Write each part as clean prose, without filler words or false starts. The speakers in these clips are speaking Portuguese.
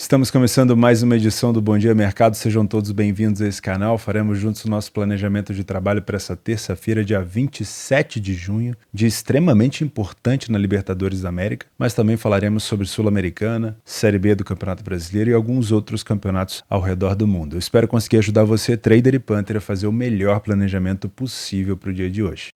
Estamos começando mais uma edição do Bom Dia Mercado, sejam todos bem-vindos a esse canal. Faremos juntos o nosso planejamento de trabalho para essa terça-feira, dia 27 de junho, dia extremamente importante na Libertadores da América, mas também falaremos sobre Sul-Americana, Série B do Campeonato Brasileiro e alguns outros campeonatos ao redor do mundo. Eu espero conseguir ajudar você, trader e punter, a fazer o melhor planejamento possível para o dia de hoje.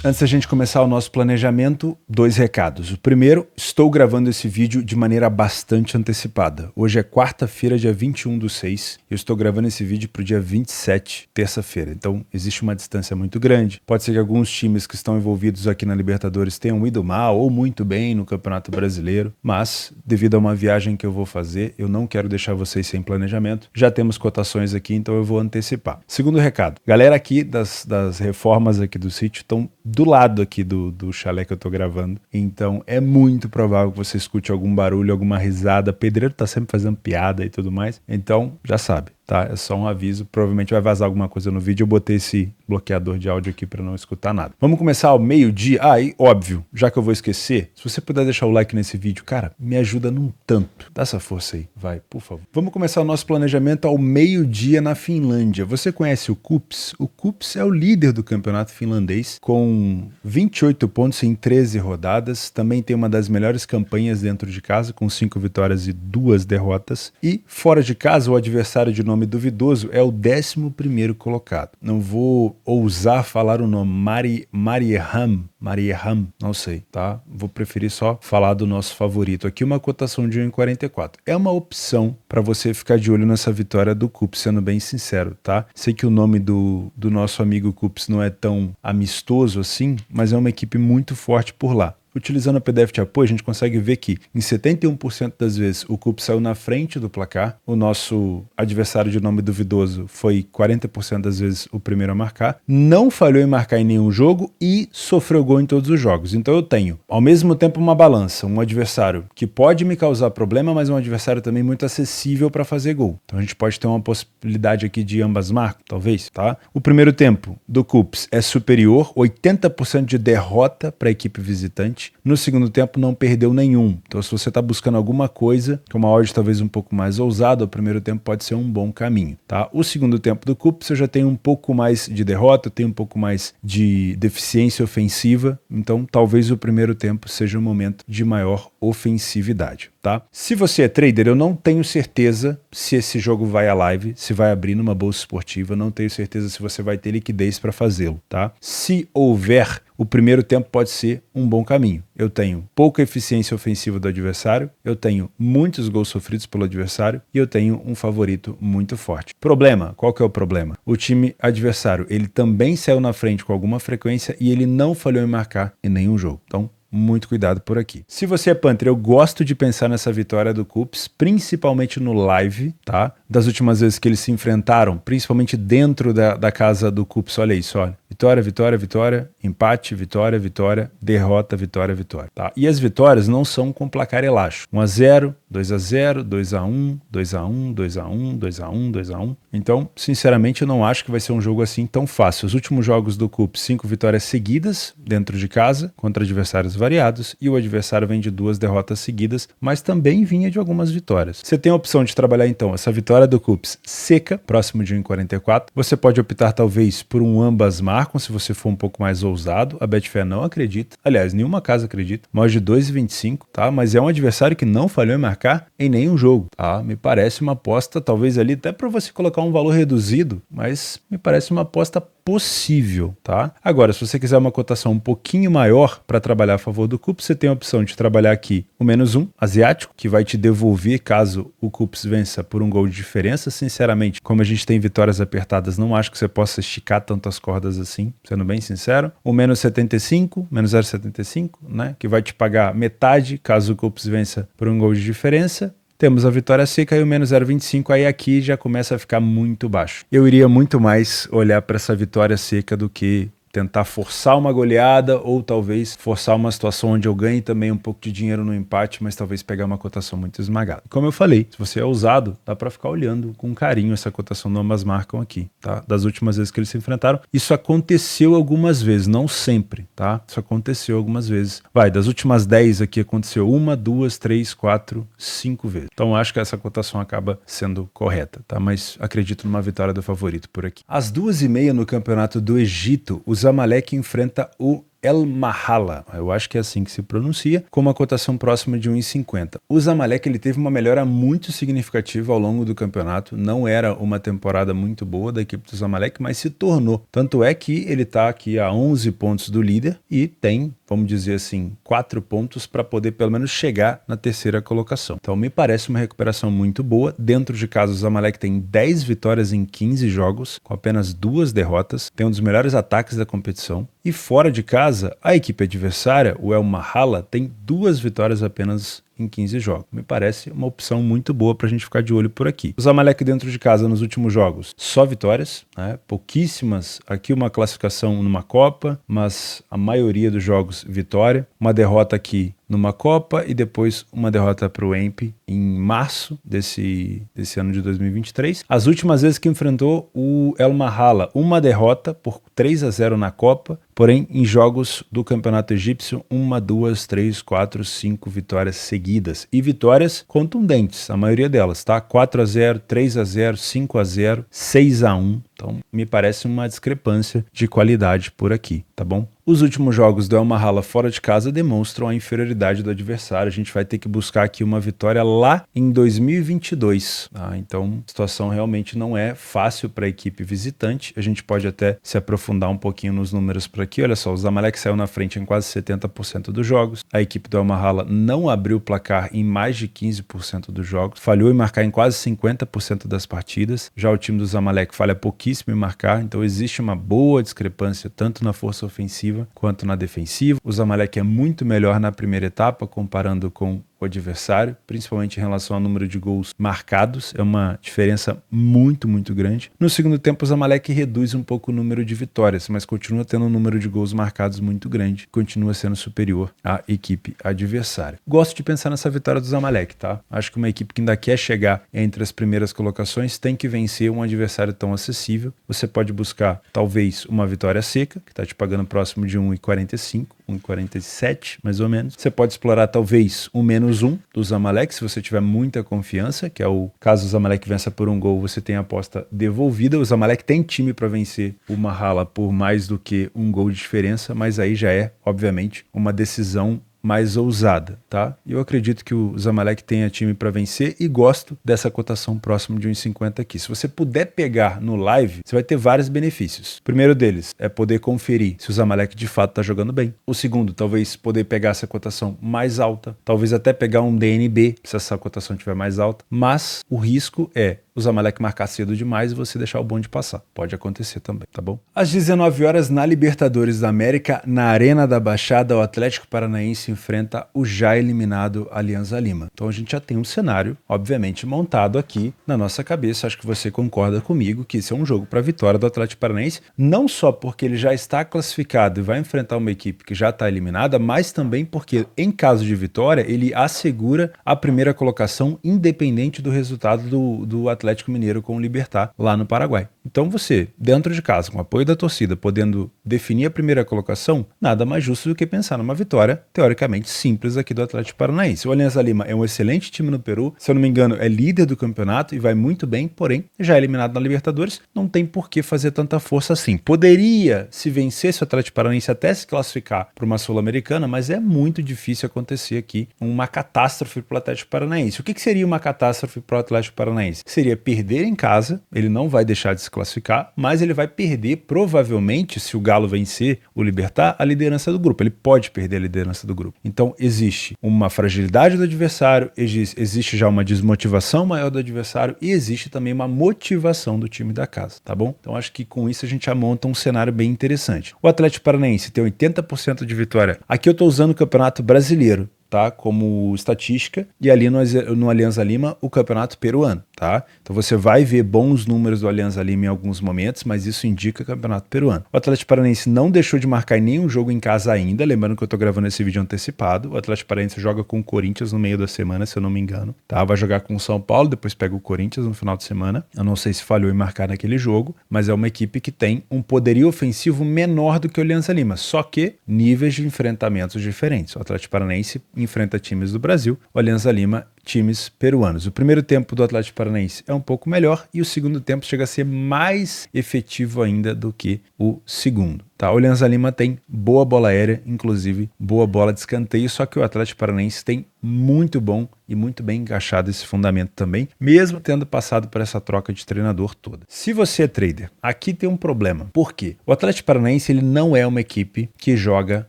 Antes da gente começar o nosso planejamento, dois recados. O primeiro, estou gravando esse vídeo de maneira bastante antecipada. Hoje é quarta-feira, dia 21/6, e eu estou gravando esse vídeo para o dia 27, terça-feira. Então, existe uma distância muito grande. Pode ser que alguns times que estão envolvidos aqui na Libertadores tenham ido mal ou muito bem no Campeonato Brasileiro, mas, devido a uma viagem que eu vou fazer, eu não quero deixar vocês sem planejamento. Já temos cotações aqui, então eu vou antecipar. Segundo recado, galera aqui das reformas aqui do sítio estão do lado aqui do chalé que eu tô gravando, então é muito provável que você escute algum barulho, alguma risada. Pedreiro tá sempre fazendo piada e tudo mais, então já sabe, tá? É só um aviso, provavelmente vai vazar alguma coisa no vídeo. Eu botei esse bloqueador de áudio aqui para não escutar nada. Vamos começar ao meio-dia. E óbvio, já que eu vou esquecer, se você puder deixar o like nesse vídeo, cara, me ajuda num tanto. Dá essa força aí, vai, por favor. Vamos começar o nosso planejamento ao meio-dia na Finlândia. Você conhece o KuPS? O KuPS é o líder do campeonato finlandês, com 28 pontos em 13 rodadas. Também tem uma das melhores campanhas dentro de casa, com 5 vitórias e 2 derrotas. E fora de casa, o adversário de nome duvidoso é o 11º colocado. Não vou ousar falar o nome, Mariehamn, não sei, tá? Vou preferir só falar do nosso favorito aqui, uma cotação de 1,44. É uma opção para você ficar de olho nessa vitória do KuPS, sendo bem sincero, tá? Sei que o nome do nosso amigo KuPS não é tão amistoso assim, mas é uma equipe muito forte por lá. Utilizando a PDF de apoio, a gente consegue ver que em 71% das vezes o KuPS saiu na frente do placar. O nosso adversário de nome duvidoso foi 40% das vezes o primeiro a marcar. Não falhou em marcar em nenhum jogo e sofreu gol em todos os jogos. Então eu tenho, ao mesmo tempo, uma balança. Um adversário que pode me causar problema, mas um adversário também muito acessível para fazer gol. Então a gente pode ter uma possibilidade aqui de ambas marcas, talvez, tá? O primeiro tempo do KuPS é superior, 80% de derrota para a equipe visitante. No segundo tempo não perdeu nenhum. Então se você está buscando alguma coisa, com uma odd talvez um pouco mais ousada, o primeiro tempo pode ser um bom caminho, tá? O segundo tempo do KuPS eu já tenho um pouco mais de derrota, eu tenho um pouco mais de deficiência ofensiva, então talvez o primeiro tempo seja um momento de maior ofensividade, tá? Se você é trader, eu não tenho certeza se esse jogo vai à live, se vai abrir numa bolsa esportiva, não tenho certeza se você vai ter liquidez para fazê-lo, tá? Se houver, o primeiro tempo pode ser um bom caminho. Eu tenho pouca eficiência ofensiva do adversário, eu tenho muitos gols sofridos pelo adversário e eu tenho um favorito muito forte. Problema, qual que é o problema? O time adversário, ele também saiu na frente com alguma frequência e ele não falhou em marcar em nenhum jogo. Então, muito cuidado por aqui. Se você é punter, eu gosto de pensar nessa vitória do KuPS, principalmente no live, tá? Das últimas vezes que eles se enfrentaram, principalmente dentro da casa do KuPS, olha isso, olha. Vitória, vitória, vitória, empate, vitória, vitória, derrota, vitória, vitória, tá? E as vitórias não são com placar elástico. 1-0, 2-0, 2-1, 2-1, 2-1, 2-1, 2-1. Então, sinceramente, eu não acho que vai ser um jogo assim tão fácil. Os últimos jogos do KuPS, 5 vitórias seguidas dentro de casa, contra adversários variados, e o adversário vem de 2 derrotas seguidas, mas também vinha de algumas vitórias. Você tem a opção de trabalhar, então, essa vitória do KuPS seca, próximo de 1,44. Você pode optar, talvez, por um ambas marcam, se você for um pouco mais ousado. A Betfair não acredita. Aliás, nenhuma casa acredita. Mais de 2,25, tá? Mas é um adversário que não falhou em marcar em nenhum jogo, tá? Me parece uma aposta, talvez ali, até para você colocar um valor reduzido, mas me parece uma aposta possível, tá? Agora, se você quiser uma cotação um pouquinho maior para trabalhar a favor do KuPS, você tem a opção de trabalhar aqui o -1 asiático, que vai te devolver caso o KuPS vença por um gol de diferença. Sinceramente, como a gente tem vitórias apertadas, não acho que você possa esticar tantas cordas assim, sendo bem sincero. O -75, -0,75, né? Que vai te pagar metade caso o KuPS vença por um gol de diferença. Temos a vitória seca e o -0,25, aí aqui já começa a ficar muito baixo. Eu iria muito mais olhar para essa vitória seca do que tentar forçar uma goleada ou talvez forçar uma situação onde eu ganhe também um pouco de dinheiro no empate, mas talvez pegar uma cotação muito esmagada. Como eu falei, se você é ousado, dá para ficar olhando com carinho essa cotação do ambas marcam aqui, tá? Das últimas vezes que eles se enfrentaram, isso aconteceu algumas vezes, não sempre, tá? Isso aconteceu algumas vezes. Das últimas 10 aqui aconteceu 1, 2, 3, 4, 5 vezes. Então acho que essa cotação acaba sendo correta, tá? Mas acredito numa vitória do favorito por aqui. Às 2h30 no Campeonato do Egito, o Zamalek enfrenta o El Mahala, eu acho que é assim que se pronuncia, com uma cotação próxima de 1,50. O Zamalek ele teve uma melhora muito significativa ao longo do campeonato, não era uma temporada muito boa da equipe do Zamalek, mas se tornou. Tanto é que ele está aqui a 11 pontos do líder e tem, vamos dizer assim, 4 pontos para poder pelo menos chegar na terceira colocação. Então me parece uma recuperação muito boa. Dentro de casa o Zamalek tem 10 vitórias em 15 jogos, com apenas 2 derrotas, tem um dos melhores ataques da competição. E fora de casa, a equipe adversária, o El Mahala, tem 2 vitórias apenas em 15 jogos. Me parece uma opção muito boa para a gente ficar de olho por aqui. O Zamalek dentro de casa nos últimos jogos, só vitórias, né? Pouquíssimas, aqui uma classificação numa Copa, mas a maioria dos jogos vitória. Uma derrota aqui numa Copa e depois uma derrota para o EMP em março desse ano de 2023. As últimas vezes que enfrentou o El Mahala, uma derrota por 3-0 na Copa, porém em jogos do Campeonato Egípcio, 1, 2, 3, 4, 5 vitórias seguidas e vitórias contundentes, a maioria delas, tá? 4-0, 3-0, 5-0, 6-1. Então, me parece uma discrepância de qualidade por aqui, tá bom? Os últimos jogos do El Mahala fora de casa demonstram a inferioridade do adversário. A gente vai ter que buscar aqui uma vitória lá em 2022. Tá? Então, a situação realmente não é fácil para a equipe visitante. A gente pode até se aprofundar um pouquinho nos números por aqui. Olha só, o Zamalek saiu na frente em quase 70% dos jogos. A equipe do El Mahala não abriu o placar em mais de 15% dos jogos. Falhou em marcar em quase 50% das partidas. Já o time do Zamalek falha pouquíssimo em marcar. Então, existe uma boa discrepância tanto na força ofensiva quanto na defensiva. O Zamalek é muito melhor na primeira etapa, comparando com o adversário, principalmente em relação ao número de gols marcados. É uma diferença muito, muito grande. No segundo tempo, o Zamalek reduz um pouco o número de vitórias, mas continua tendo um número de gols marcados muito grande. Continua sendo superior à equipe adversária. Gosto de pensar nessa vitória do Zamalek, tá? Acho que uma equipe que ainda quer chegar entre as primeiras colocações tem que vencer um adversário tão acessível. Você pode buscar, talvez, uma vitória seca, que está te pagando próximo de 1,45, 1,47, mais ou menos. Você pode explorar, talvez, o -1 do Zamalek, se você tiver muita confiança, que é o caso o Zamalek vença por 1 gol, você tem a aposta devolvida. O Zamalek tem time para vencer o Mahala por mais do que 1 gol de diferença, mas aí já é, obviamente, uma decisão mais ousada, tá? Eu acredito que o Zamalek tenha time para vencer e gosto dessa cotação próximo de 1,50 aqui. Se você puder pegar no live, você vai ter vários benefícios. O primeiro deles é poder conferir se o Zamalek de fato está jogando bem. O segundo, talvez poder pegar essa cotação mais alta, talvez até pegar um DNB, se essa cotação estiver mais alta, mas o risco é o Zamalek marcar cedo demais e você deixar o bonde passar. Pode acontecer também, tá bom? Às 19 horas na Libertadores da América, na Arena da Baixada, o Atlético Paranaense enfrenta o já eliminado Alianza Lima. Então a gente já tem um cenário, obviamente, montado aqui na nossa cabeça. Acho que você concorda comigo que esse é um jogo para a vitória do Atlético Paranaense, não só porque ele já está classificado e vai enfrentar uma equipe que já está eliminada, mas também porque, em caso de vitória, ele assegura a primeira colocação independente do resultado do Atlético Mineiro com o Libertad lá no Paraguai. Então você, dentro de casa, com o apoio da torcida, podendo definir a primeira colocação, nada mais justo do que pensar numa vitória, teoricamente simples, aqui do Atlético Paranaense. O Alianza Lima é um excelente time no Peru, se eu não me engano é líder do campeonato e vai muito bem, porém, já é eliminado na Libertadores, não tem por que fazer tanta força assim. Poderia, se vencesse o Atlético Paranaense, até se classificar para uma Sul-Americana, mas é muito difícil acontecer aqui uma catástrofe para o Atlético Paranaense. O que seria uma catástrofe para o Atlético Paranaense? Seria perder em casa, ele não vai deixar de se classificar, mas ele vai perder, provavelmente, se o Galo vencer o Libertad, a liderança do grupo. Ele pode perder a liderança do grupo. Então, existe uma fragilidade do adversário, existe já uma desmotivação maior do adversário e existe também uma motivação do time da casa, tá bom? Então, acho que com isso a gente já monta um cenário bem interessante. O Atlético Paranaense tem 80% de vitória. Aqui eu estou usando o Campeonato Brasileiro, tá? Como estatística, e ali no Alianza Lima, o campeonato peruano, tá? Então você vai ver bons números do Alianza Lima em alguns momentos, mas isso indica campeonato peruano. O Atlético Paranaense não deixou de marcar em nenhum jogo em casa ainda, lembrando que eu tô gravando esse vídeo antecipado. O Atlético Paranaense joga com o Corinthians no meio da semana, se eu não me engano, tá? Vai jogar com o São Paulo, depois pega o Corinthians no final de semana. Eu não sei se falhou em marcar naquele jogo, mas é uma equipe que tem um poderio ofensivo menor do que o Alianza Lima, só que níveis de enfrentamentos diferentes. O Atlético Paranaense enfrenta times do Brasil, o Alianza Lima times peruanos. O primeiro tempo do Atlético Paranaense é um pouco melhor e o segundo tempo chega a ser mais efetivo ainda do que o segundo. Tá? O Alianza Lima tem boa bola aérea, inclusive boa bola de escanteio, só que o Atlético Paranaense tem muito bom e muito bem encaixado esse fundamento também, mesmo tendo passado por essa troca de treinador toda. Se você é trader, aqui tem um problema. Por quê? O Atlético Paranaense ele não é uma equipe que joga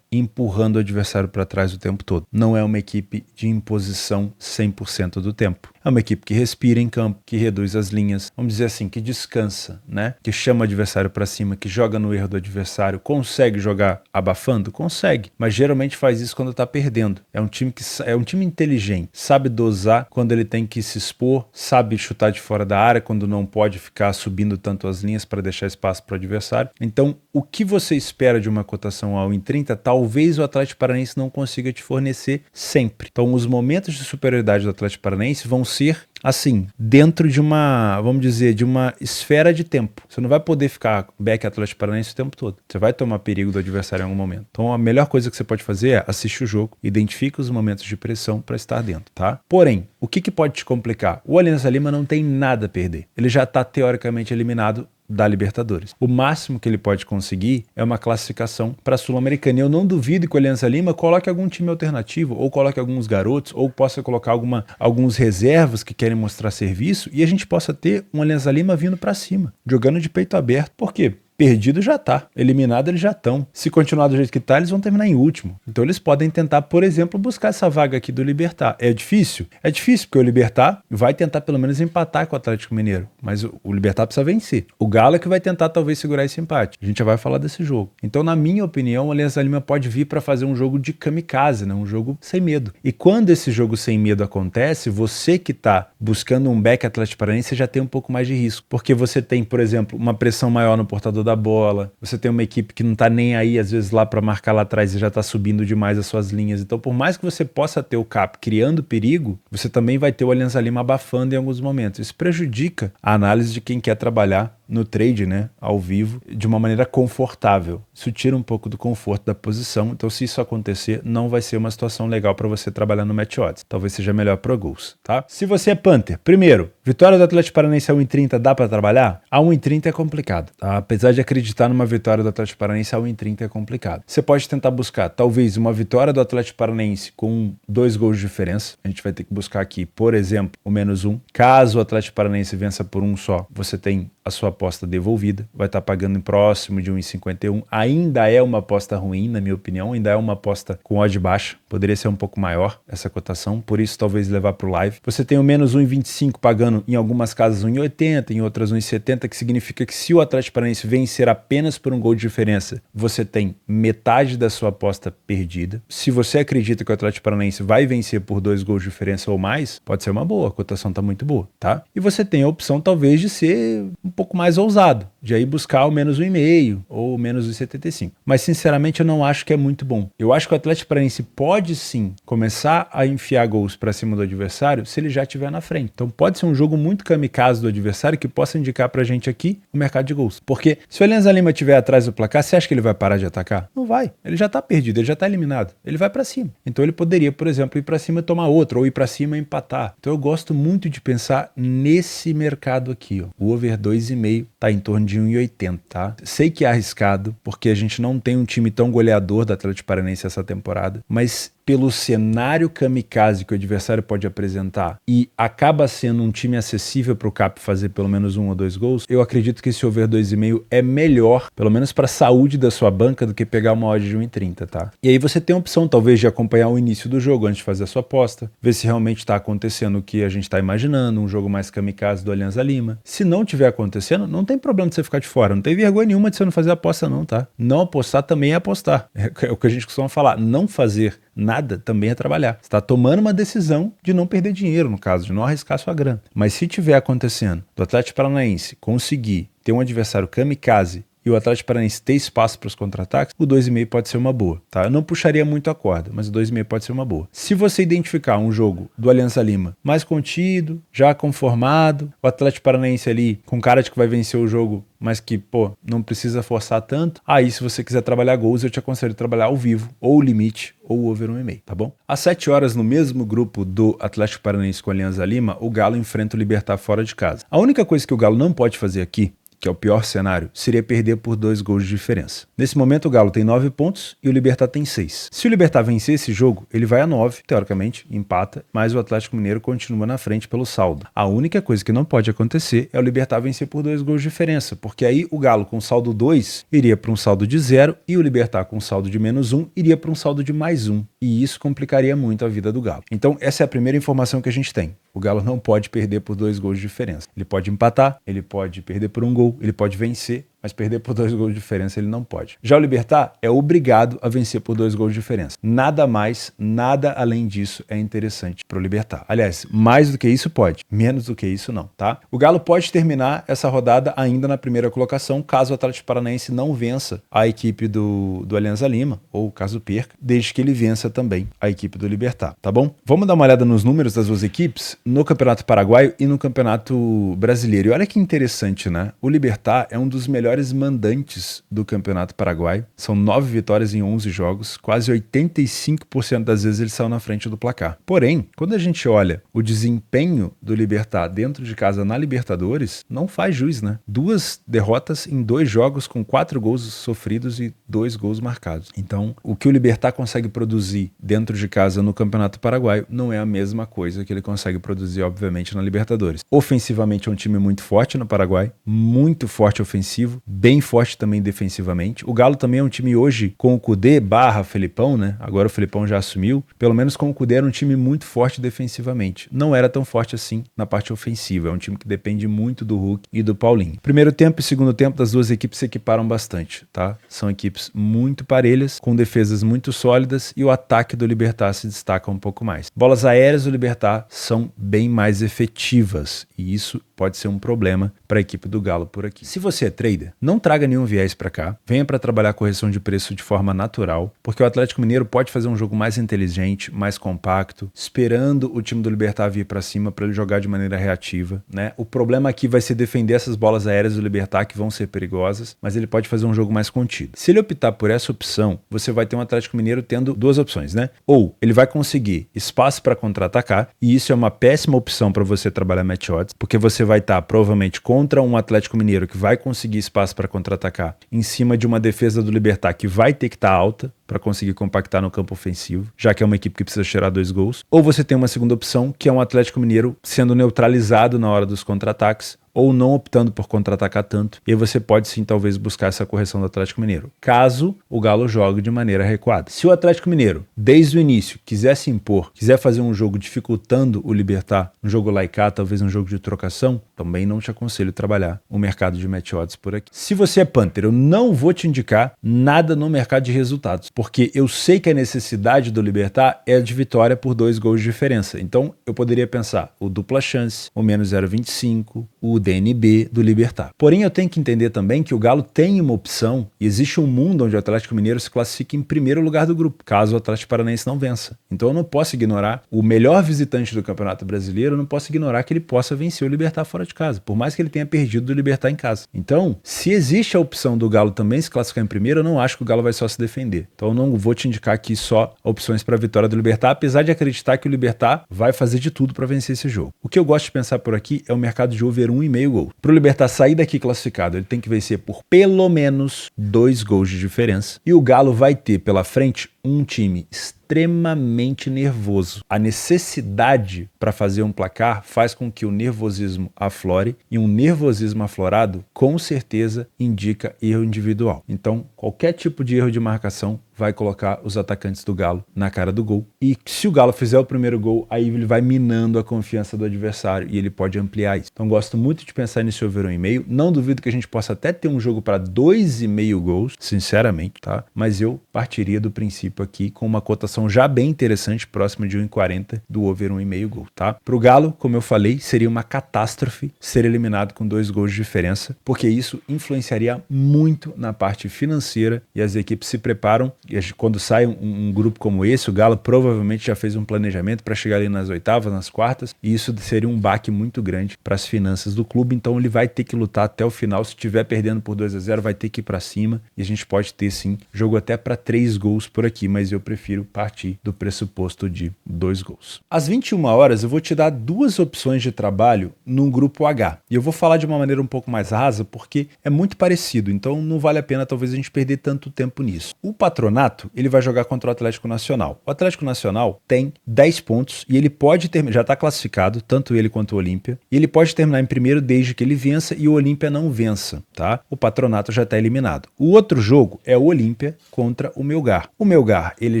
empurrando o adversário para trás o tempo todo. Não é uma equipe de imposição 100% do tempo. É uma equipe que respira em campo, que reduz as linhas, vamos dizer assim, que descansa, né? Que chama o adversário para cima, que joga no erro do adversário, consegue jogar abafando? Consegue, mas geralmente faz isso quando está perdendo. É um time inteligente, sabe dosar quando ele tem que se expor, sabe chutar de fora da área quando não pode ficar subindo tanto as linhas para deixar espaço para o adversário. Então, o que você espera de uma cotação all-in 30, talvez o Atlético Paranaense não consiga te fornecer sempre. Então, os momentos de superioridade do Atlético Paranaense vão ser assim, dentro de uma, vamos dizer, de uma esfera de tempo. Você não vai poder ficar back Atlético Paranaense o tempo todo. Você vai tomar perigo do adversário em algum momento. Então a melhor coisa que você pode fazer é assistir o jogo, identifique os momentos de pressão para estar dentro, tá? Porém, o que pode te complicar? O Alianza Lima não tem nada a perder. Ele já está teoricamente eliminado da Libertadores. O máximo que ele pode conseguir é uma classificação para a Sul-Americana. Eu não duvido que o Alianza Lima coloque algum time alternativo, ou coloque alguns garotos, ou possa colocar alguns reservas que querem mostrar serviço, e a gente possa ter um Alianza Lima vindo para cima, jogando de peito aberto. Por quê? Perdido já tá, eliminado eles já estão. Se continuar do jeito que tá, eles vão terminar em último. Então eles podem tentar, por exemplo, buscar essa vaga aqui do Libertad. É difícil? É difícil, porque o Libertad vai tentar pelo menos empatar com o Atlético Mineiro, mas o Libertad precisa vencer. O Galo é que vai tentar talvez segurar esse empate. A gente já vai falar desse jogo. Então, na minha opinião, o Alianza Lima pode vir para fazer um jogo de kamikaze, né? Um jogo sem medo. E quando esse jogo sem medo acontece, você que tá buscando um back Atlético Paranaense já tem um pouco mais de risco, porque você tem, por exemplo, uma pressão maior no portador da bola, você tem uma equipe que não tá nem aí às vezes lá para marcar lá atrás e já tá subindo demais as suas linhas. Então, por mais que você possa ter o cap criando perigo, você também vai ter o Alianza Lima abafando em alguns momentos. Isso prejudica a análise de quem quer trabalhar no trade, né, ao vivo, de uma maneira confortável. Isso tira um pouco do conforto da posição. Então, se isso acontecer, não vai ser uma situação legal para você trabalhar no match odds. Talvez seja melhor pro gols, tá? Se você é Panther, primeiro, vitória do Atlético Paranaense a 1,30 dá para trabalhar? A 1,30 é complicado, tá? Apesar de acreditar numa vitória do Atlético Paranaense a 1,30 é complicado. Você pode tentar buscar, talvez, uma vitória do Atlético Paranaense com 2 gols de diferença. A gente vai ter que buscar aqui, por exemplo, o -1. Caso o Atlético Paranaense vença por 1 só, você tem a sua aposta devolvida, vai estar pagando próximo de 1,51. Ainda é uma aposta ruim, na minha opinião, ainda é uma aposta com odd baixa, poderia ser um pouco maior essa cotação, por isso talvez levar para o live. Você tem o -1,25 pagando em algumas casas 1,80, em outras 1,70, que significa que se o Atlético Paranaense vencer apenas por 1 gol de diferença, você tem metade da sua aposta perdida. Se você acredita que o Atlético Paranaense vai vencer por 2 gols de diferença ou mais, pode ser uma boa, a cotação está muito boa, tá? E você tem a opção talvez de ser um pouco mais ousado, de aí buscar o -1,5 ou o -1,75. Mas sinceramente eu não acho que é muito bom. Eu acho que o Atlético Paranaense pode sim começar a enfiar gols para cima do adversário se ele já estiver na frente. Então pode ser um jogo muito kamikaze do adversário que possa indicar pra gente aqui o mercado de gols. Porque se o Alianza Lima estiver atrás do placar, você acha que ele vai parar de atacar? Não vai. Ele já tá perdido, ele já tá eliminado. Ele vai para cima. Então ele poderia, por exemplo, ir para cima e tomar outra, ou ir para cima e empatar. Então eu gosto muito de pensar nesse mercado aqui, ó. O over 2,5 tá em torno de 1,80, tá? Sei que é arriscado, porque a gente não tem um time tão goleador da Atlético Paranaense essa temporada, mas pelo cenário kamikaze que o adversário pode apresentar e acaba sendo um time acessível para o Cap fazer pelo menos 1 ou 2 gols, eu acredito que esse over 2,5 é melhor, pelo menos para a saúde da sua banca, do que pegar uma odd de 1,30, tá? E aí você tem a opção talvez de acompanhar o início do jogo antes de fazer a sua aposta, ver se realmente está acontecendo o que a gente está imaginando, um jogo mais kamikaze do Alianza Lima. Se não tiver acontecendo, não tem problema de você ficar de fora, não tem vergonha nenhuma de você não fazer a aposta não, tá? Não apostar também é apostar. É o que a gente costuma falar, não fazer Nada também é trabalhar. Você está tomando uma decisão de não perder dinheiro, no caso, de não arriscar sua grana. Mas se tiver acontecendo do Atlético Paranaense conseguir ter um adversário kamikaze e o Atlético Paranaense ter espaço para os contra-ataques, o 2,5 pode ser uma boa, tá? Eu não puxaria muito a corda, mas o 2,5 pode ser uma boa. Se você identificar um jogo do Alianza Lima mais contido, já conformado, o Atlético Paranaense ali com cara de que vai vencer o jogo, mas que, não precisa forçar tanto, aí se você quiser trabalhar gols, eu te aconselho a trabalhar ao vivo, ou o limite, ou o over 1,5, tá bom? Às 7 horas, no mesmo grupo do Atlético Paranaense com o Alianza Lima, o Galo enfrenta o Libertad fora de casa. A única coisa que o Galo não pode fazer aqui, que é o pior cenário, seria perder por 2 gols de diferença. Nesse momento, o Galo tem 9 pontos e o Libertad tem 6. Se o Libertad vencer esse jogo, ele vai a 9, teoricamente, empata, mas o Atlético Mineiro continua na frente pelo saldo. A única coisa que não pode acontecer é o Libertad vencer por 2 gols de diferença, porque aí o Galo com saldo 2 iria para um saldo de 0 e o Libertad com saldo de -1 iria para um saldo de +1. E isso complicaria muito a vida do Galo. Então, essa é a primeira informação que a gente tem. O Galo não pode perder por 2 gols de diferença. Ele pode empatar, ele pode perder por 1 gol, ele pode vencer, mas perder por 2 gols de diferença ele não pode. Já o Libertad é obrigado a vencer por 2 gols de diferença. Nada mais, nada além disso é interessante para o Libertad. Aliás, mais do que isso pode, menos do que isso não, tá? O Galo pode terminar essa rodada ainda na primeira colocação, caso o Atlético Paranaense não vença a equipe do Alianza Lima, ou caso perca, desde que ele vença também a equipe do Libertad, tá bom? Vamos dar uma olhada nos números das duas equipes no Campeonato Paraguaio e no Campeonato Brasileiro. E olha que interessante, né? O Libertad é um dos melhores mandantes do Campeonato Paraguaio. São 9 vitórias em 11 jogos. Quase 85% das vezes ele saiu na frente do placar. Porém, quando a gente olha o desempenho do Libertad dentro de casa na Libertadores, não faz jus, né? 2 derrotas em 2 jogos com 4 gols sofridos e 2 gols marcados. Então, o que o Libertad consegue produzir dentro de casa no Campeonato Paraguaio não é a mesma coisa que ele consegue produzir, obviamente, na Libertadores. Ofensivamente é um time muito forte no Paraguai, muito forte ofensivo, bem forte também defensivamente. O Galo também é um time hoje com o Kudê / Felipão, né? Agora o Felipão já assumiu. Pelo menos com o Kudê era um time muito forte defensivamente. Não era tão forte assim na parte ofensiva. É um time que depende muito do Hulk e do Paulinho. Primeiro tempo e segundo tempo das duas equipes se equiparam bastante, tá? São equipes muito parelhas, com defesas muito sólidas e o ataque do Libertad se destaca um pouco mais. Bolas aéreas do Libertad são bem mais efetivas e isso pode ser um problema para a equipe do Galo por aqui. Se você é trader, não traga nenhum viés para cá, venha para trabalhar a correção de preço de forma natural, porque o Atlético Mineiro pode fazer um jogo mais inteligente, mais compacto, esperando o time do Libertad vir para cima para ele jogar de maneira reativa, né? O problema aqui vai ser defender essas bolas aéreas do Libertad que vão ser perigosas, mas ele pode fazer um jogo mais contido. Se ele optar por essa opção, você vai ter um Atlético Mineiro tendo 2 opções, né? Ou ele vai conseguir espaço para contra-atacar, e isso é uma péssima opção para você trabalhar match odds, porque você vai estar provavelmente contra um Atlético Mineiro que vai conseguir espaço para contra-atacar em cima de uma defesa do Libertad que vai ter que estar alta para conseguir compactar no campo ofensivo, já que é uma equipe que precisa cheirar 2 gols. Ou você tem uma segunda opção, que é um Atlético Mineiro sendo neutralizado na hora dos contra-ataques, ou não optando por contra-atacar tanto, e aí você pode sim talvez buscar essa correção do Atlético Mineiro, caso o Galo jogue de maneira recuada. Se o Atlético Mineiro, desde o início, quiser se impor, quiser fazer um jogo dificultando o Libertad, um jogo laicá, talvez um jogo de trocação, também não te aconselho trabalhar o mercado de match odds por aqui. Se você é punter, eu não vou te indicar nada no mercado de resultados, porque eu sei que a necessidade do Libertad é a de vitória por 2 gols de diferença. Então eu poderia pensar o dupla chance, o menos 0,25, o DNB do Libertad. Porém, eu tenho que entender também que o Galo tem uma opção e existe um mundo onde o Atlético Mineiro se classifica em primeiro lugar do grupo, caso o Atlético Paranaense não vença. Então eu não posso ignorar o melhor visitante do Campeonato Brasileiro, eu não posso ignorar que ele possa vencer o Libertad fora de casa, por mais que ele tenha perdido do Libertad em casa. Então, se existe a opção do Galo também se classificar em primeiro, eu não acho que o Galo vai só se defender. Então eu não vou te indicar aqui só opções para a vitória do Libertad, apesar de acreditar que o Libertad vai fazer de tudo para vencer esse jogo. O que eu gosto de pensar por aqui é o mercado de over 1,5 gol. Para o Libertad sair daqui classificado, ele tem que vencer por pelo menos 2 gols de diferença. E o Galo vai ter pela frente um time extremamente nervoso. A necessidade para fazer um placar faz com que o nervosismo aflore, e um nervosismo aflorado com certeza indica erro individual. Então, qualquer tipo de erro de marcação vai colocar os atacantes do Galo na cara do gol. E se o Galo fizer o primeiro gol, aí ele vai minando a confiança do adversário e ele pode ampliar isso. Então gosto muito de pensar nesse over 1,5. Não duvido que a gente possa até ter um jogo para 2,5 gols, sinceramente, tá? Mas eu partiria do princípio aqui com uma cotação já bem interessante, próxima de 1,40 do over 1,5 gol, tá? Pro Galo, como eu falei, seria uma catástrofe ser eliminado com 2 gols de diferença, porque isso influenciaria muito na parte financeira e as equipes se preparam. E quando sai um grupo como esse, o Galo provavelmente já fez um planejamento para chegar ali nas oitavas, nas quartas, e isso seria um baque muito grande para as finanças do clube. Então ele vai ter que lutar até o final. Se estiver perdendo por 2-0, vai ter que ir para cima e a gente pode ter sim jogo até para 3 gols por aqui, mas eu prefiro partir do pressuposto de 2 gols. Às 21 horas eu vou te dar 2 opções de trabalho num grupo H, e eu vou falar de uma maneira um pouco mais rasa porque é muito parecido, então não vale a pena talvez a gente perder tanto tempo nisso. O Patronato, ele vai jogar contra o Atlético Nacional. O Atlético Nacional tem 10 pontos e ele pode terminar, já está classificado, tanto ele quanto o Olímpia, e ele pode terminar em primeiro desde que ele vença e o Olímpia não vença, tá? O Patronato já está eliminado. O outro jogo é o Olímpia contra o Melgar. O Melgar, ele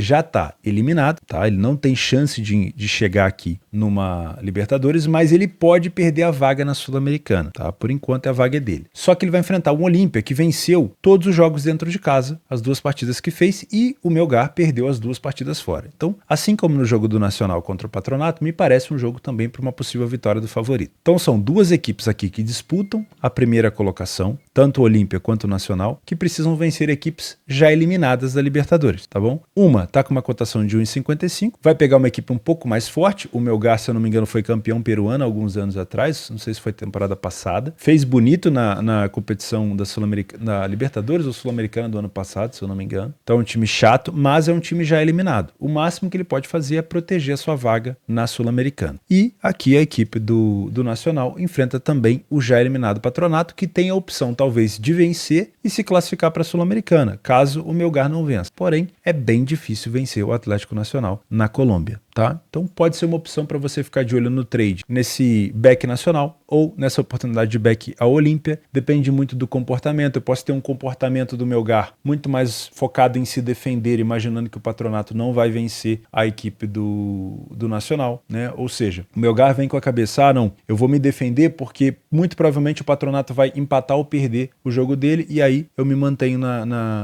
já está eliminado, tá? Ele não tem chance de chegar aqui numa Libertadores, mas ele pode perder a vaga na Sul-Americana, tá? Por enquanto a vaga é dele. Só que ele vai enfrentar um Olímpia que venceu todos os jogos dentro de casa, as 2 partidas que fez, e o Melgar perdeu as 2 partidas fora. Então, assim como no jogo do Nacional contra o Patronato, me parece um jogo também para uma possível vitória do favorito. Então são 2 equipes aqui que disputam a primeira colocação, tanto o Olímpia quanto o Nacional, que precisam vencer equipes já eliminadas da Libertadores, tá bom? Uma tá com uma cotação de 1,55, vai pegar uma equipe um pouco mais forte. O Melgar, se eu não me engano, foi campeão peruano alguns anos atrás, não sei se foi temporada passada, fez bonito na competição da Sul-Americana, Libertadores ou Sul-Americana do ano passado, se eu não me engano. Então é um time chato, mas é um time já eliminado. O máximo que ele pode fazer é proteger a sua vaga na Sul-Americana. E aqui a equipe do Nacional enfrenta também o já eliminado Patronato, que tem a opção talvez de vencer e se classificar para a Sul-Americana, caso o Melgar não vença. Porém, é bem difícil vencer o Atlético Nacional na Colômbia, tá? Então pode ser uma opção para você ficar de olho no trade nesse back nacional ou nessa oportunidade de back ao Olímpia. Depende muito do comportamento. Eu posso ter um comportamento do Melgar muito mais focado em se defender, imaginando que o Patronato não vai vencer a equipe do Nacional, né? Ou seja, o Melgar vem com a cabeça, não, eu vou me defender porque muito provavelmente o Patronato vai empatar ou perder o jogo dele, e aí eu me mantenho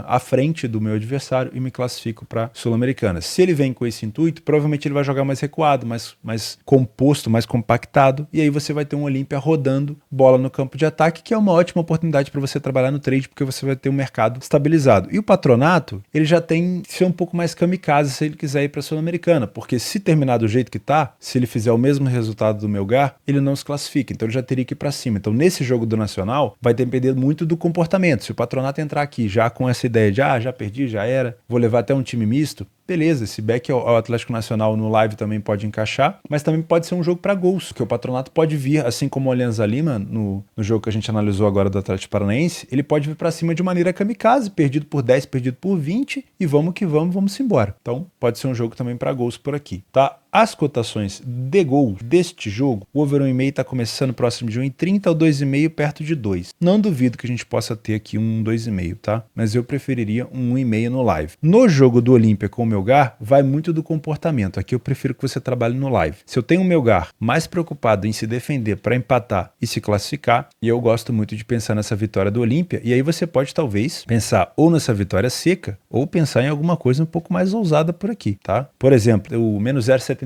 à frente do meu adversário e me classifico para Sul-Americana. Se ele vem com esse intuito, provavelmente ele vai jogar mais recuado, mais composto, mais compactado, e aí você vai ter um Olímpia rodando bola no campo de ataque, que é uma ótima oportunidade para você trabalhar no trade, porque você vai ter um mercado estabilizado. E o Patronato, ele já tem que ser um pouco mais kamikaze se ele quiser ir para a Sul-Americana, porque se terminar do jeito que tá, se ele fizer o mesmo resultado do Melgar, ele não se classifica, então ele já teria que ir para cima. Então nesse jogo do Nacional, vai depender muito do comportamento. Se o Patronato entrar aqui já com essa ideia de já perdi, já era, vou levar até um time misto, beleza, esse back ao Atlético Nacional no live também pode encaixar, mas também pode ser um jogo para gols, porque o Patronato pode vir, assim como o Alianza Lima, no jogo que a gente analisou agora do Atlético Paranaense, ele pode vir para cima de maneira kamikaze, perdido por 10, perdido por 20, e vamos que vamos embora. Então, pode ser um jogo também para gols por aqui, tá? As cotações de gol deste jogo, o over 1,5 está começando próximo de 1,30 ao 2,5 perto de 2. Não duvido que a gente possa ter aqui um 2,5, tá? Mas eu preferiria um 1,5 no live. No jogo do Olímpia com o Melgar, vai muito do comportamento. Aqui eu prefiro que você trabalhe no live. Se eu tenho um Melgar mais preocupado em se defender para empatar e se classificar, e eu gosto muito de pensar nessa vitória do Olímpia, e aí você pode talvez pensar ou nessa vitória seca, ou pensar em alguma coisa um pouco mais ousada por aqui, tá? Por exemplo, o menos 0,75,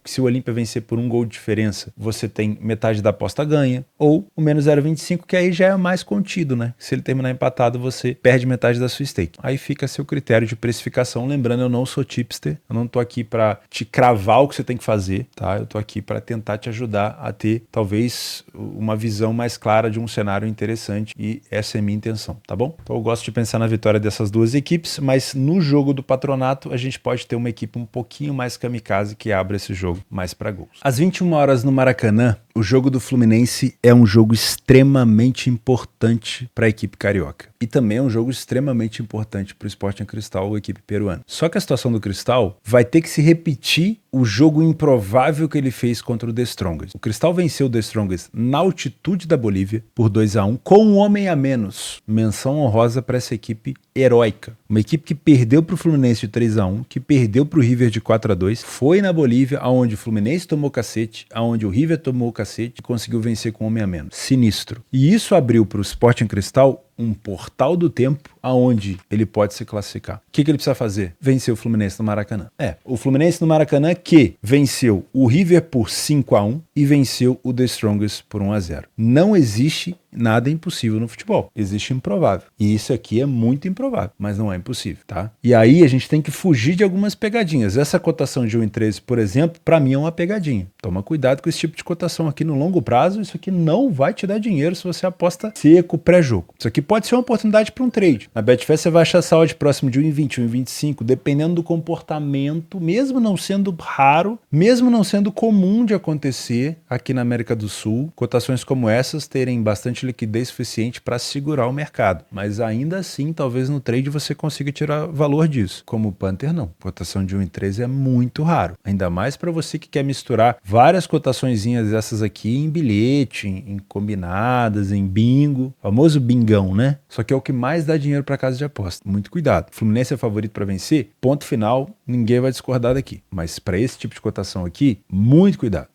que se o Olímpia vencer por 1 gol de diferença, você tem metade da aposta ganha, ou o menos 0,25, que aí já é mais contido, né? Se ele terminar empatado, você perde metade da sua stake. Aí fica a seu critério de precificação. Lembrando, eu não sou tipster, eu não tô aqui para te cravar o que você tem que fazer, tá? Eu tô aqui para tentar te ajudar a ter, talvez, uma visão mais clara de um cenário interessante, e essa é a minha intenção, tá bom? Então eu gosto de pensar na vitória dessas 2 equipes, mas no jogo do Patronato, a gente pode ter uma equipe um pouquinho mais kamikaze que abra esse jogo mais para gols. Às 21 horas no Maracanã, o jogo do Fluminense é um jogo extremamente importante para a equipe carioca. E também é um jogo extremamente importante para o Sporting Cristal, a equipe peruana. Só que a situação do Cristal vai ter que se repetir o jogo improvável que ele fez contra o The Strongest. O Cristal venceu o The Strongest na altitude da Bolívia por 2-1, com um homem a menos. Menção honrosa para essa equipe heróica Uma equipe que perdeu para o Fluminense de 3-1, que perdeu para o River de 4-2, foi na Bolívia, onde o Fluminense tomou cacete, onde o River tomou cacete e conseguiu vencer com um homem a menos. Sinistro. E isso abriu para o Sporting Cristal um portal do tempo aonde ele pode se classificar. O que ele precisa fazer? Vencer o Fluminense no Maracanã. O Fluminense no Maracanã que venceu o River por 5-1 e venceu o The Strongest por 1-0. Não existe nada impossível no futebol. Existe improvável. E isso aqui é muito improvável, mas não é impossível, tá? E aí a gente tem que fugir de algumas pegadinhas. Essa cotação de 1,13, por exemplo, para mim é uma pegadinha. Toma cuidado com esse tipo de cotação aqui no longo prazo. Isso aqui não vai te dar dinheiro se você aposta seco pré-jogo. Isso aqui pode ser uma oportunidade para um trade. Na Betfair você vai achar essa odd próximo de 1,20, 1,25, dependendo do comportamento, mesmo não sendo raro, mesmo não sendo comum de acontecer aqui na América do Sul, cotações como essas terem bastante liquidez suficiente para segurar o mercado. Mas ainda assim, talvez no trade você consiga tirar valor disso. Como o Panther, não. Cotação de 1,13 é muito raro. Ainda mais para você que quer misturar várias cotaçõezinhas dessas aqui em bilhete, em combinadas, em bingo. Famoso bingão, né? Só que é o que mais dá dinheiro para casa de aposta. Muito cuidado. Fluminense é favorito para vencer? Ponto final. Ninguém vai discordar daqui. Mas para esse tipo de cotação aqui, muito cuidado,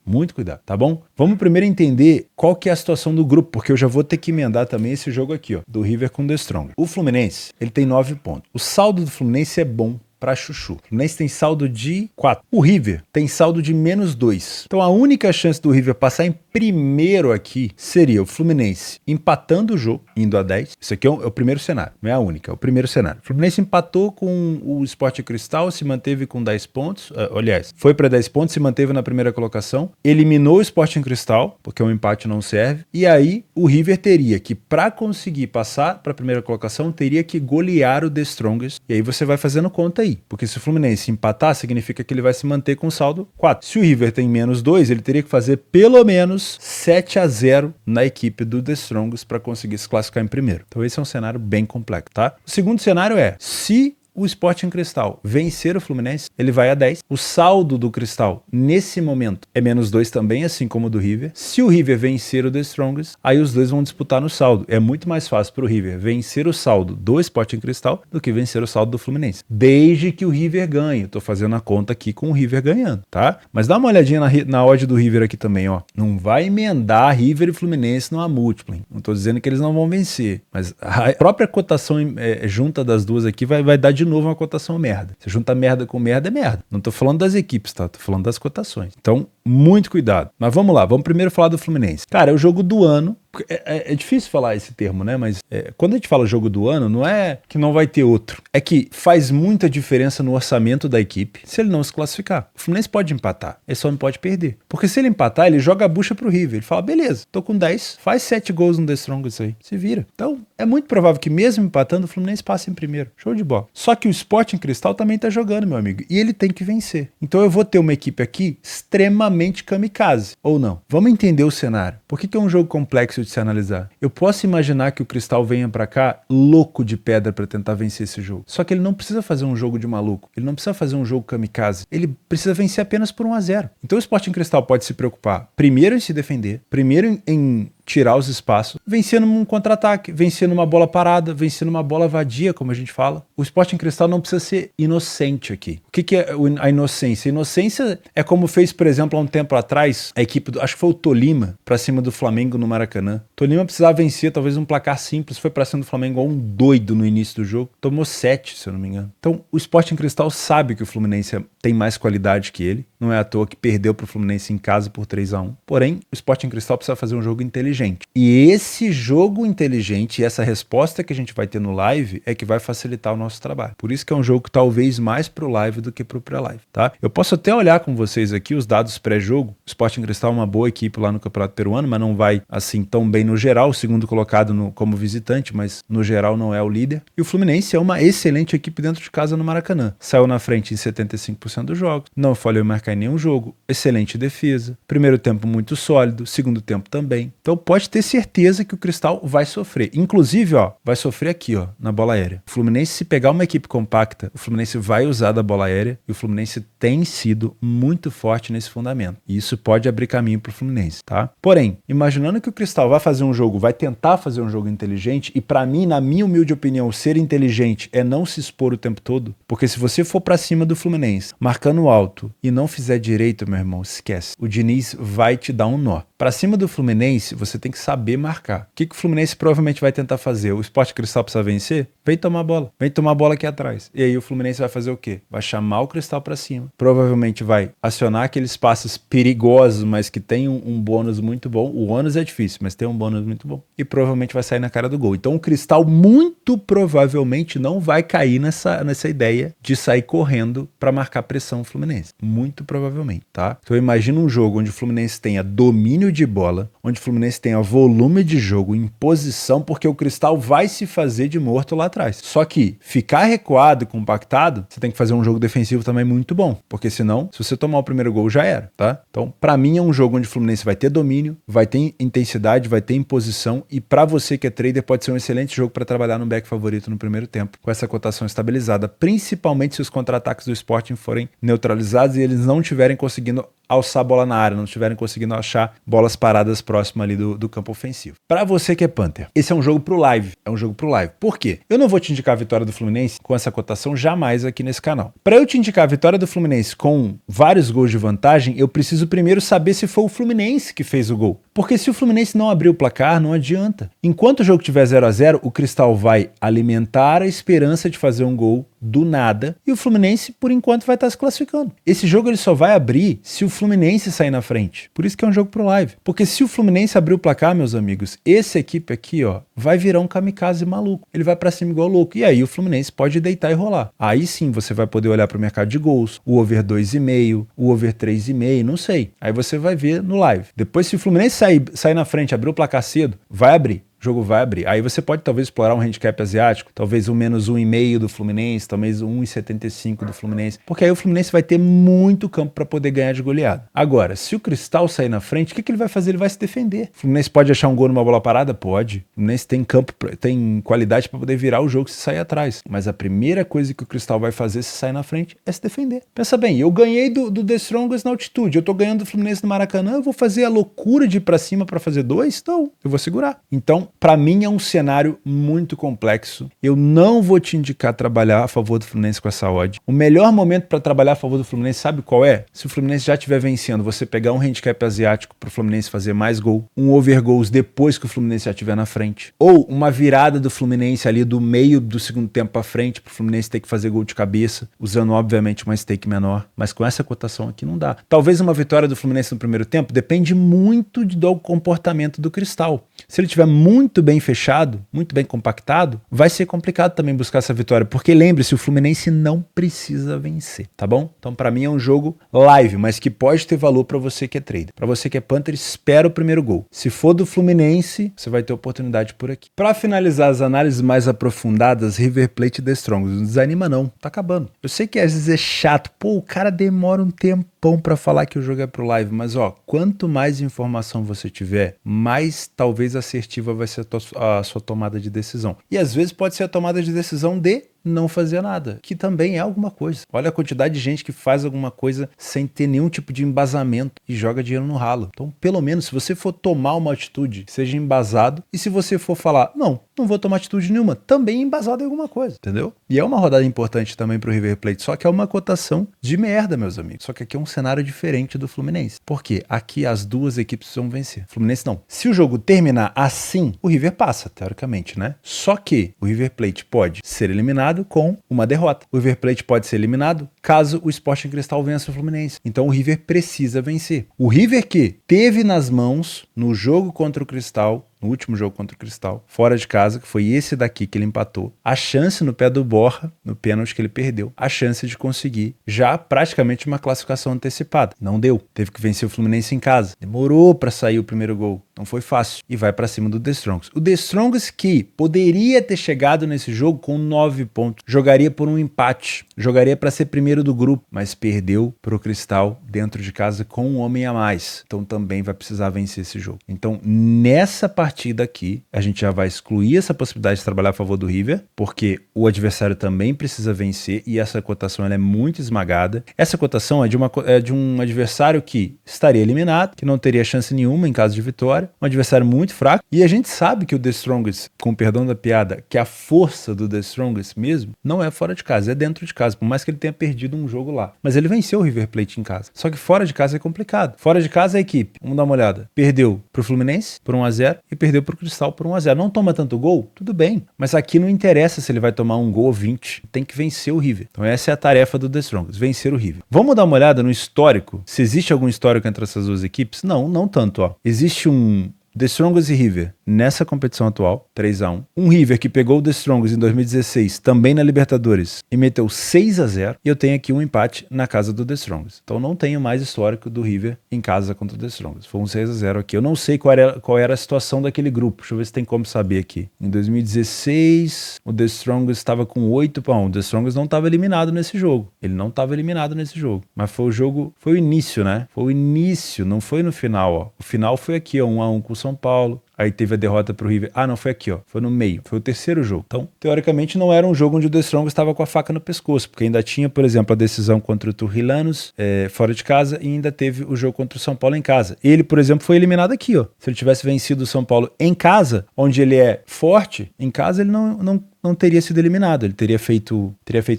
tá bom? Vamos primeiro entender qual que é a situação do grupo, porque eu já vou ter que emendar também esse jogo aqui, ó, do River com o The Strong. O Fluminense, ele tem 9 pontos. O saldo do Fluminense é bom para chuchu. O Fluminense tem saldo de 4. O River tem saldo de -2. Então a única chance do River passar em primeiro aqui seria o Fluminense empatando o jogo, indo a 10. Isso aqui é o primeiro cenário, não é a única, é o primeiro cenário. O Fluminense empatou com o Sporting Cristal, se manteve com 10 pontos, aliás, foi para 10 pontos, se manteve na primeira colocação, eliminou o Sporting Cristal, porque um empate não serve, e aí o River teria que, para conseguir passar para a primeira colocação, teria que golear o The Strongest, e aí você vai fazendo conta aí, porque se o Fluminense empatar, significa que ele vai se manter com saldo 4. Se o River tem -2, ele teria que fazer pelo menos 7-0 na equipe do The Strongest para conseguir se classificar em primeiro. Então esse é um cenário bem complexo, tá? O segundo cenário é, se o Sporting Cristal vencer o Fluminense, ele vai a 10. O saldo do Cristal, nesse momento, é -2 também, assim como o do River. Se o River vencer o The Strongest, aí os dois vão disputar no saldo. É muito mais fácil para o River vencer o saldo do Sporting Cristal do que vencer o saldo do Fluminense. Desde que o River ganhe. Tô fazendo a conta aqui com o River ganhando, tá? Mas dá uma olhadinha na odd do River aqui também, ó. Não vai emendar River e Fluminense numa múltipla. Não tô dizendo que eles não vão vencer, mas a própria cotação junta das duas aqui vai dar de novo uma cotação merda. Se junta merda com merda, é merda. Não tô falando das equipes, tá? Tô falando das cotações. Então, muito cuidado. Mas vamos lá, vamos primeiro falar do Fluminense. Cara, é o jogo do ano. É difícil falar esse termo, né? Mas quando a gente fala jogo do ano, não é que não vai ter outro. É que faz muita diferença no orçamento da equipe se ele não se classificar. O Fluminense pode empatar, ele só não pode perder. Porque se ele empatar, ele joga a bucha pro River. Ele fala, beleza, tô com 10, faz 7 gols no The Strongest aí. Se vira. Então, é muito provável que mesmo empatando, o Fluminense passe em primeiro. Show de bola. Só que o Sporting Cristal também tá jogando, meu amigo. E ele tem que vencer. Então eu vou ter uma equipe aqui extremamente kamikaze. Ou não? Vamos entender o cenário. Por que é um jogo complexo de se analisar? Eu posso imaginar que o Cristal venha pra cá louco de pedra pra tentar vencer esse jogo. Só que ele não precisa fazer um jogo de maluco. Ele não precisa fazer um jogo kamikaze. Ele precisa vencer apenas por 1-0. Então o Sporting Cristal pode se preocupar primeiro em se defender, primeiro em tirar os espaços, vencendo um contra-ataque, vencendo uma bola parada, vencendo uma bola vadia, como a gente fala. O Sporting Cristal não precisa ser inocente aqui. O que é a inocência? A inocência é como fez, por exemplo, há um tempo atrás, a equipe, acho que foi o Tolima, pra cima do Flamengo no Maracanã. Tolima precisava vencer, talvez um placar simples, foi pra cima do Flamengo igual um doido no início do jogo. Tomou 7, se eu não me engano. Então, o Sporting Cristal sabe que o Fluminense tem mais qualidade que ele. Não é à toa que perdeu pro Fluminense em casa por 3-1. Porém, o Sporting Cristal precisa fazer um jogo inteligente. E esse jogo inteligente, essa resposta que a gente vai ter no live é que vai facilitar o nosso trabalho. Por isso que é um jogo talvez mais pro live do que pro pré-live, tá? Eu posso até olhar com vocês aqui os dados pré-jogo. O Sporting Cristal é uma boa equipe lá no Campeonato Peruano, mas não vai assim tão bem no geral. O segundo colocado como visitante, mas no geral não é o líder. E o Fluminense é uma excelente equipe dentro de casa no Maracanã. Saiu na frente em 75% dos jogos, não falhou em marcar em nenhum jogo, excelente defesa, primeiro tempo muito sólido, segundo tempo também. Então pode ter certeza que o Cristal vai sofrer. Inclusive, ó, vai sofrer aqui, ó, na bola aérea. O Fluminense, se pegar uma equipe compacta, o Fluminense vai usar da bola aérea e o Fluminense tem sido muito forte nesse fundamento. E isso pode abrir caminho para o Fluminense, tá? Porém, imaginando que o Cristal vai fazer um jogo, vai tentar fazer um jogo inteligente, e para mim, na minha humilde opinião, ser inteligente é não se expor o tempo todo, porque se você for para cima do Fluminense, marcando alto e não fizer direito, meu irmão, esquece. O Diniz vai te dar um nó. Para cima do Fluminense, você tem que saber marcar. O que o Fluminense provavelmente vai tentar fazer? O Sport Cristal precisa vencer? Vem tomar a bola. Vem tomar a bola aqui atrás. E aí o Fluminense vai fazer o quê? Vai chamar o Cristal para cima. Provavelmente vai acionar aqueles passes perigosos, mas que tem um bônus muito bom. O ônus é difícil, mas tem um bônus muito bom. E provavelmente vai sair na cara do gol. Então o Cristal muito provavelmente não vai cair nessa ideia de sair correndo para marcar pressão no Fluminense. Muito provavelmente, tá? Então imagina um jogo onde o Fluminense tenha domínio de bola, onde o Fluminense tenha volume de jogo, em posição, porque o Cristal vai se fazer de morto lá atrás. Só que ficar recuado e compactado, você tem que fazer um jogo defensivo também muito bom, porque senão, se você tomar o primeiro gol, já era, tá? Então, pra mim é um jogo onde o Fluminense vai ter domínio, vai ter intensidade, vai ter imposição, e pra você que é trader, pode ser um excelente jogo pra trabalhar no back favorito no primeiro tempo, com essa cotação estabilizada, principalmente se os contra-ataques do Sporting forem neutralizados e eles não estiverem conseguindo alçar a bola na área, não estiverem conseguindo achar bolas paradas próximo ali do campo ofensivo. Para você que é Panther, esse é um jogo pro live. É um jogo pro live. Por quê? Eu não vou te indicar a vitória do Fluminense com essa cotação jamais aqui nesse canal. Para eu te indicar a vitória do Fluminense com vários gols de vantagem, eu preciso primeiro saber se foi o Fluminense que fez o gol. Porque se o Fluminense não abrir o placar, não adianta. Enquanto o jogo tiver 0-0, o Cristal vai alimentar a esperança de fazer um gol do nada e o Fluminense, por enquanto, vai estar se classificando. Esse jogo ele só vai abrir se o Fluminense sair na frente. Por isso que é um jogo pro live. Porque se o Fluminense abrir o placar, meus amigos, essa equipe aqui, ó, vai virar um kamikaze maluco. Ele vai pra cima igual louco. E aí o Fluminense pode deitar e rolar. Aí sim você vai poder olhar pro mercado de gols, o over 2,5, o over 3,5, não sei. Aí você vai ver no live. Depois, se o Fluminense sair na frente, abrir o placar cedo, vai abrir. O jogo vai abrir. Aí você pode talvez explorar um handicap asiático, talvez um menos 1,5 do Fluminense, talvez 1,75 do Fluminense, porque aí o Fluminense vai ter muito campo para poder ganhar de goleada. Agora, se o Cristal sair na frente, o que ele vai fazer? Ele vai se defender. O Fluminense pode achar um gol numa bola parada? Pode. O Fluminense tem campo, tem qualidade para poder virar o jogo se sair atrás. Mas a primeira coisa que o Cristal vai fazer se sair na frente é se defender. Pensa bem, eu ganhei do The Strongest na altitude, eu tô ganhando do Fluminense no Maracanã, eu vou fazer a loucura de ir pra cima para fazer 2? Não, eu vou segurar. Então, para mim é um cenário muito complexo. Eu não vou te indicar trabalhar a favor do Fluminense com essa odd. O melhor momento para trabalhar a favor do Fluminense, sabe qual é? Se o Fluminense já estiver vencendo, você pegar um handicap asiático para o Fluminense fazer mais gol, um over goals depois que o Fluminense já estiver na frente, ou uma virada do Fluminense ali do meio do segundo tempo para frente, para o Fluminense ter que fazer gol de cabeça, usando obviamente uma stake menor, mas com essa cotação aqui não dá. Talvez uma vitória do Fluminense no primeiro tempo depende muito do comportamento do Cristal. Se ele estiver muito bem fechado, muito bem compactado, vai ser complicado também buscar essa vitória, porque lembre-se, o Fluminense não precisa vencer, tá bom? Então para mim é um jogo live, mas que pode ter valor para você que é trader. Para você que é Panther, espera o primeiro gol. Se for do Fluminense, você vai ter oportunidade por aqui. Para finalizar as análises mais aprofundadas, River Plate e The Strongest, não desanima não, tá acabando. Eu sei que às vezes é chato, pô, o cara demora um tempão para falar que o jogo é pro live, mas ó, quanto mais informação você tiver, mais talvez assertiva vai ser a sua tomada de decisão. E às vezes pode ser a tomada de decisão de não fazer nada, que também é alguma coisa. Olha a quantidade de gente que faz alguma coisa sem ter nenhum tipo de embasamento e joga dinheiro no ralo. Então, pelo menos, se você for tomar uma atitude, seja embasado, e se você for falar, não vou tomar atitude nenhuma, também embasado em alguma coisa, entendeu? E é uma rodada importante também pro River Plate, só que é uma cotação de merda, meus amigos. Só que aqui é um cenário diferente do Fluminense. Por quê? Aqui as duas equipes vão vencer. Fluminense não. Se o jogo terminar assim, o River passa, teoricamente, né? Só que o River Plate pode ser eliminado com uma derrota. O River Plate pode ser eliminado caso o Sporting Cristal vença o Fluminense. Então o River precisa vencer. O River que teve nas mãos no jogo contra o Cristal, no último jogo contra o Cristal, fora de casa, que foi esse daqui que ele empatou, a chance no pé do Borja, no pênalti que ele perdeu, a chance de conseguir já praticamente uma classificação antecipada. Não deu. Teve que vencer o Fluminense em casa. Demorou para sair o primeiro gol. Não foi fácil. E vai para cima do The Strongest. O The Strongest que poderia ter chegado nesse jogo com 9 pontos. Jogaria por um empate. Jogaria para ser primeiro do grupo, mas perdeu pro Cristal dentro de casa com um homem a mais. Então também vai precisar vencer esse jogo. Então nessa partida partir daqui, a gente já vai excluir essa possibilidade de trabalhar a favor do River, porque o adversário também precisa vencer e essa cotação ela é muito esmagada. Essa cotação é de um adversário que estaria eliminado, que não teria chance nenhuma em caso de vitória, um adversário muito fraco, e a gente sabe que o The Strongest, com perdão da piada, que a força do The Strongest mesmo, não é fora de casa, é dentro de casa, por mais que ele tenha perdido um jogo lá. Mas ele venceu o River Plate em casa. Só que fora de casa é complicado. Fora de casa a equipe, vamos dar uma olhada, perdeu pro Fluminense por 1-0 e perdeu pro Cristal por 1-0. Não toma tanto gol? Tudo bem, mas aqui não interessa se ele vai tomar um gol ou 20, tem que vencer o River. Então essa é a tarefa do The Strongest, vencer o River. Vamos dar uma olhada no histórico, se existe algum histórico entre essas duas equipes? Não tanto, ó. Existe um The Strongest e River nessa competição atual, 3-1. Um River que pegou o The Strongest em 2016, também na Libertadores, e meteu 6-0. E eu tenho aqui um empate na casa do The Strongest. Então não tenho mais histórico do River em casa contra o The Strongest. Foi um 6-0 aqui. Eu não sei qual era a situação daquele grupo. Deixa eu ver se tem como saber aqui. Em 2016, o The Strongest estava com 8 para 1. O The Strongest não estava eliminado nesse jogo. Ele não estava eliminado nesse jogo. Mas foi o início, né? Foi o início, não foi no final, ó. O final foi aqui, ó, 1-1 com o São Paulo. Aí teve a derrota pro River. Não foi aqui, ó. Foi no meio. Foi o terceiro jogo. Então, teoricamente, não era um jogo onde o The Strongest estava com a faca no pescoço, porque ainda tinha, por exemplo, a decisão contra o Turrilanos fora de casa e ainda teve o jogo contra o São Paulo em casa. Ele, por exemplo, foi eliminado aqui, ó. Se ele tivesse vencido o São Paulo em casa, onde ele é forte, em casa ele não teria sido eliminado. Ele teria feito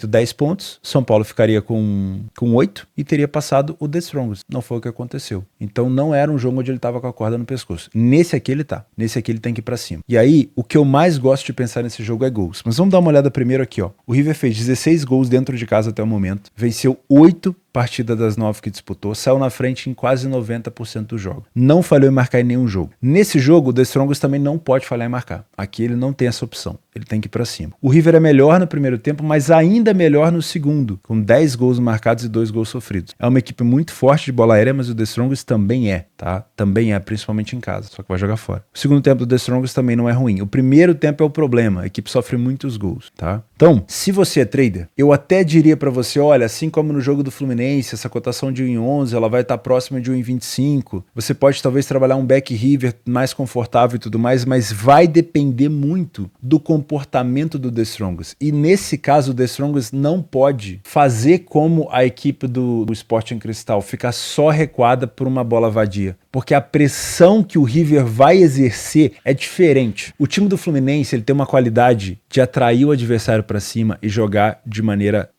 10 pontos, São Paulo ficaria com 8 e teria passado o The Strongest. Não foi o que aconteceu. Então não era um jogo onde ele estava com a corda no pescoço. Nesse aqui ele tá. Nesse aqui ele tem que ir pra cima. E aí, o que eu mais gosto de pensar nesse jogo é gols. Mas vamos dar uma olhada primeiro aqui, ó. O River fez 16 gols dentro de casa até o momento. Venceu 8 partidas das 9 que disputou, saiu na frente em quase 90% do jogo. Não falhou em marcar em nenhum jogo. Nesse jogo, o The Strongest também não pode falhar em marcar. Aqui ele não tem essa opção. Ele tem que ir pra cima. O River é melhor no primeiro tempo, mas ainda melhor no segundo, com 10 gols marcados e 2 gols sofridos. É uma equipe muito forte de bola aérea, mas o The Strongest também é, tá? Também é, principalmente em casa, só que vai jogar fora. O segundo tempo do The Strongest também não é ruim. O primeiro tempo é o problema, a equipe sofre muitos gols, tá? Então, se você é trader, eu até diria pra você, olha, assim como no jogo do Fluminense, essa cotação de 1,11, ela vai estar próxima de 1,25. Você pode talvez trabalhar um back River mais confortável e tudo mais, mas vai depender muito do comportamento do The Strongest. E nesse caso, o The Strongest não pode fazer como a equipe do Sporting Cristal, ficar só recuada por uma bola vadia. Porque a pressão que o River vai exercer é diferente. O time do Fluminense ele tem uma qualidade de atrair o adversário para cima e jogar de maneira,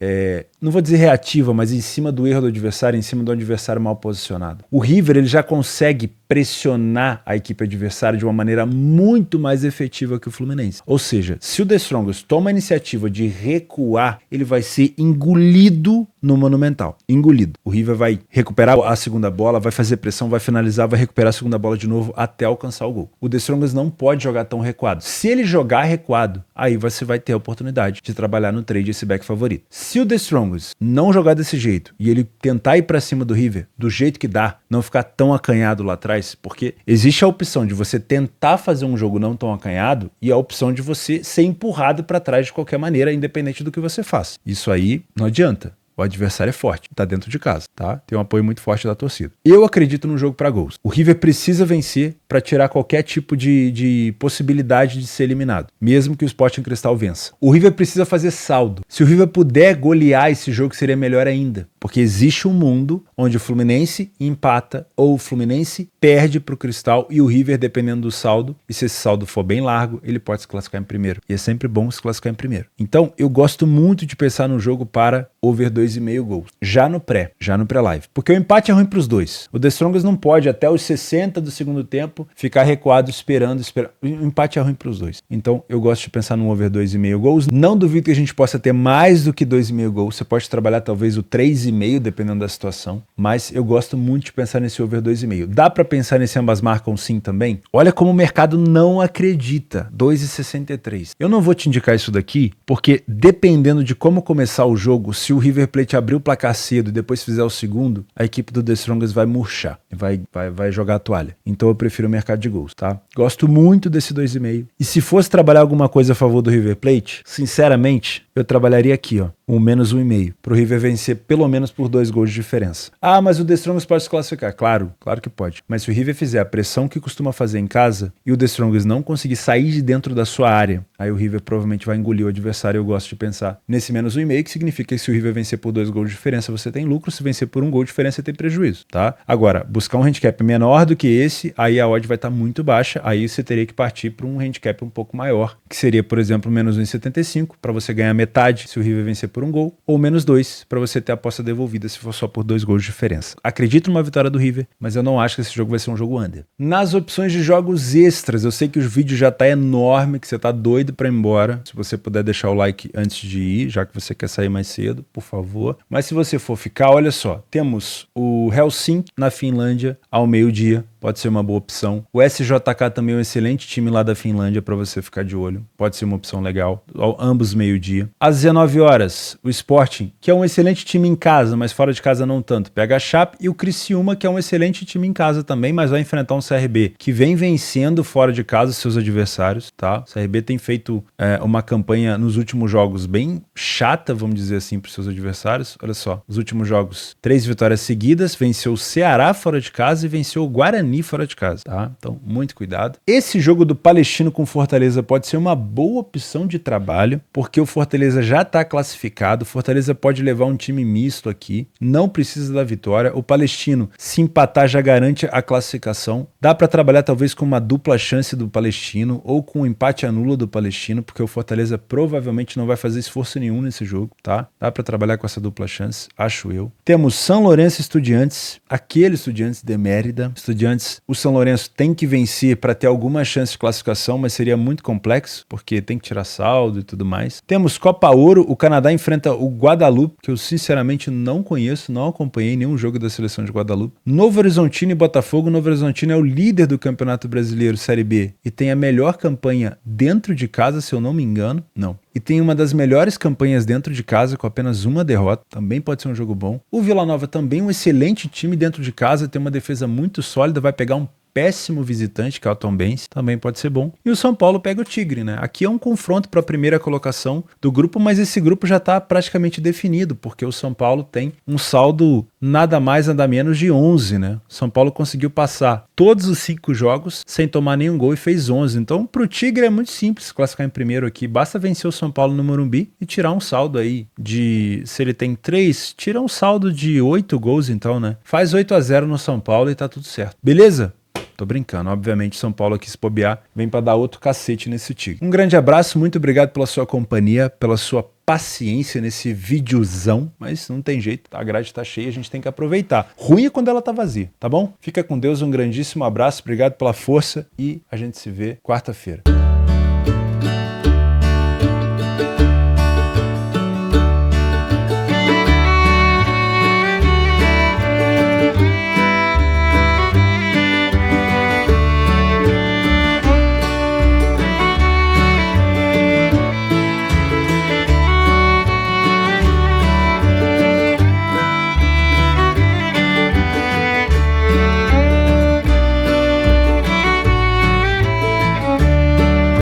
não vou dizer reativa, mas em cima do erro do adversário, em cima do adversário mal posicionado. O River ele já consegue pressionar a equipe adversária de uma maneira muito mais efetiva que o Fluminense. Ou seja, se o The Strongest toma a iniciativa de recuar, ele vai ser engolido no Monumental. Engolido. O River vai recuperar a segunda bola, vai fazer pressão, vai finalizar, vai recuperar a segunda bola de novo até alcançar o gol. O The Strongest não pode jogar tão recuado. Se ele jogar recuado, aí você vai ter a oportunidade de trabalhar no trade esse back favorito. Se o The Strongest não jogar desse jeito e ele tentar ir pra cima do River, do jeito que dá, não ficar tão acanhado lá atrás, porque existe a opção de você tentar fazer um jogo não tão acanhado e a opção de você ser empurrado pra trás de qualquer maneira, independente do que você faça. Isso aí não adianta. O adversário é forte, tá dentro de casa, tá? Tem um apoio muito forte da torcida. Eu acredito no jogo para gols. O River precisa vencer para tirar qualquer tipo de possibilidade de ser eliminado, mesmo que o Sporting Cristal vença. O River precisa fazer saldo. Se o River puder golear esse jogo, seria melhor ainda, porque existe um mundo onde o Fluminense empata ou o Fluminense perde pro Cristal e o River, dependendo do saldo, e se esse saldo for bem largo, ele pode se classificar em primeiro. E é sempre bom se classificar em primeiro. Então, eu gosto muito de pensar no jogo para over 2,5 gols. Já no pré-live. Porque o empate é ruim pros dois. O The Strongest não pode, até os 60 do segundo tempo, ficar recuado esperando. O empate é ruim pros dois. Então, eu gosto de pensar no over 2,5 gols. Não duvido que a gente possa ter mais do que 2,5 gols. Você pode trabalhar talvez o 3,5, dependendo da situação. Mas eu gosto muito de pensar nesse over 2,5. Dá pra pensar nesse ambas marcam sim também? Olha como o mercado não acredita. 2,63. Eu não vou te indicar isso daqui, porque dependendo de como começar o jogo, se o River Plate abrir o placar cedo e depois fizer o segundo, a equipe do The Strongest vai murchar, vai jogar a toalha. Então eu prefiro mercado de gols, tá? Gosto muito desse 2,5. E se fosse trabalhar alguma coisa a favor do River Plate, sinceramente, eu trabalharia aqui, ó, um menos 1,5, pro River vencer pelo menos por 2 gols de diferença. Ah, mas o The Strongest pode se classificar. Claro que pode. Mas se o River fizer a pressão que costuma fazer em casa e o The Strongest não conseguir sair de dentro da sua área, aí o River provavelmente vai engolir o adversário. Eu gosto de pensar nesse menos 1,5, que significa que se o River vencer por 2 gols de diferença, você tem lucro. Se vencer por 1 gol de diferença, você tem prejuízo, tá? Agora, buscar um handicap menor do que esse, aí a odd vai estar muito baixa. Aí você teria que partir para um handicap um pouco maior, que seria, por exemplo, menos 1,75, para você ganhar metade se o River vencer por 1 gol, ou menos 2 para você ter a aposta devolvida se for só por 2 gols de diferença. Acredito numa vitória do River, mas eu não acho que esse jogo vai ser um jogo under. Nas opções de jogos extras, eu sei que o vídeo já tá enorme, que você tá doido para ir embora. Se você puder deixar o like antes de ir, já que você quer sair mais cedo, por favor. Mas se você for ficar, olha só, temos o Helsinki na Finlândia ao meio-dia. Pode ser uma boa opção. O SJK também é um excelente time lá da Finlândia para você ficar de olho. Pode ser uma opção legal. Ambos meio-dia. Às 19 horas, o Sporting, que é um excelente time em casa, mas fora de casa não tanto. Pega a Chape, e o Criciúma, que é um excelente time em casa também, mas vai enfrentar um CRB que vem vencendo fora de casa seus adversários, tá? O CRB tem feito uma campanha nos últimos jogos bem chata, vamos dizer assim, para os seus adversários. Olha só, os últimos jogos, 3 vitórias seguidas, venceu o Ceará fora de casa e venceu o Guarani fora de casa, tá? Então, muito cuidado. Esse jogo do Palestino com Fortaleza pode ser uma boa opção de trabalho, porque o Fortaleza já está classificado, o Fortaleza pode levar um time misto aqui, não precisa da vitória, o Palestino, se empatar, já garante a classificação. Dá para trabalhar talvez com uma dupla chance do Palestino, ou com um empate anula do Palestino, porque o Fortaleza provavelmente não vai fazer esforço nenhum nesse jogo, tá? Dá para trabalhar com essa dupla chance, acho eu. Temos São Lourenço e Estudiantes, aquele Estudiantes de Mérida, Estudiantes. O São Lourenço tem que vencer para ter alguma chance de classificação, mas seria muito complexo, porque tem que tirar saldo e tudo mais. Temos Copa Ouro, o Canadá enfrenta o Guadalupe, que eu sinceramente não conheço, não acompanhei nenhum jogo da seleção de Guadalupe. Novo Horizontino e Botafogo. Novo Horizontino é o líder do Campeonato Brasileiro Série B e tem a melhor campanha dentro de casa, se eu não me engano. Não. E tem uma das melhores campanhas dentro de casa, com apenas uma derrota. Também pode ser um jogo bom. O Vila Nova também um excelente time dentro de casa, tem uma defesa muito sólida, vai pegar um péssimo visitante, que é o Tombense, também pode ser bom. E o São Paulo pega o Tigre, né? Aqui é um confronto para a primeira colocação do grupo, mas esse grupo já está praticamente definido, porque o São Paulo tem um saldo nada mais, nada menos de 11, né? O São Paulo conseguiu passar todos os 5 jogos sem tomar nenhum gol e fez 11. Então, para o Tigre é muito simples classificar em primeiro aqui. Basta vencer o São Paulo no Morumbi e tirar um saldo aí de... Se ele tem 3, tira um saldo de 8 gols então, né? Faz 8-0 no São Paulo e tá tudo certo. Beleza? Tô brincando, obviamente São Paulo aqui se bobear, vem para dar outro cacete nesse Tigre. Um grande abraço, muito obrigado pela sua companhia, pela sua paciência nesse videozão, mas não tem jeito, a grade tá cheia, a gente tem que aproveitar. Ruim é quando ela tá vazia, tá bom? Fica com Deus, um grandíssimo abraço, obrigado pela força e a gente se vê quarta-feira.